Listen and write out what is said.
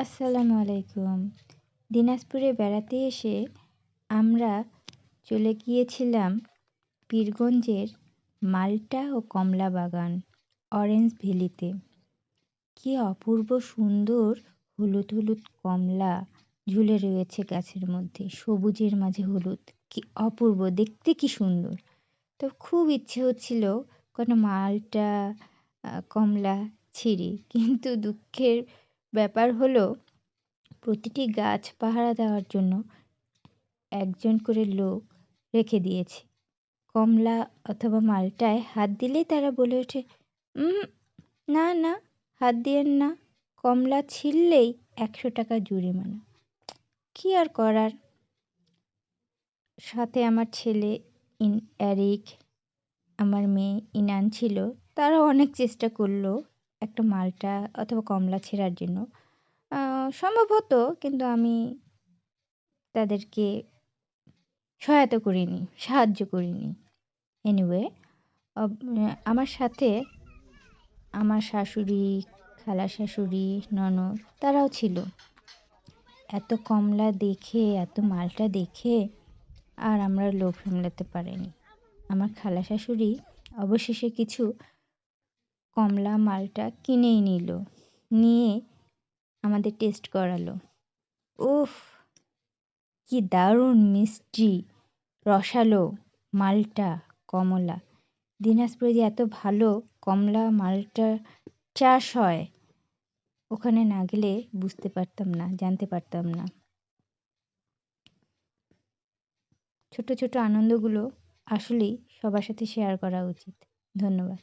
আসসালামু আলাইকুম। দিনাজপুরে বেড়াতে এসে আমরা চলে গিয়েছিলাম পীরগঞ্জের মাল্টা ও কমলা বাগান অরেঞ্জ ভ্যালিতে। কি অপূর্ব সুন্দর হলুদ হলুদ কমলা ঝুলে রয়েছে গাছের মধ্যে, সবুজের মাঝে হলুদ, কি অপূর্ব দেখতে, কি সুন্দর। তো খুব ইচ্ছে হচ্ছিল কোনো মালটা কমলা ছিঁড়ি, কিন্তু দুঃখের ব্যাপার হলো প্রতিটি গাছ পাহারা দেওয়ার জন্য একজন করে লোক রেখে দিয়েছে। কমলা অথবা মালটায় হাত দিলেই তারা বলে ওঠে, উম না না, হাত দিয়েন না, কমলা ছিঁড়লেই 100 টাকা জরিমানা। কি আর করার। সাথে আমার ছেলে এরিক, আমার মেয়ে ইনান ছিল। তারা অনেক চেষ্টা করলো একটা মালটা অথবা কমলা ছেঁড়ার জন্য। সম্ভব হতো, কিন্তু আমি তাদেরকে সহায়তা করিনি, সাহায্য করিনি। এনিওয়ে, আমার সাথে আমার শাশুড়ি, খালা শাশুড়ি, ননদ তারাও ছিল। এত কমলা দেখে, এত মালটা দেখে আর আমরা লোভ সামলাতে পারিনি। আমার খালা শাশুড়ি অবশেষে কিছু কমলা মালটা কিনেই নিল, নিয়ে আমাদের টেস্ট করালো। উফ, কি দারুণ মিষ্টি, রসালো মালটা কমলা। দিনাজপুরে যে এত ভালো কমলা মালটা চাষ হয়, ওখানে না গেলে বুঝতে পারতাম না, জানতে পারতাম না। ছোট ছোট আনন্দগুলো আসলেই সবার সাথে শেয়ার করা উচিত। ধন্যবাদ।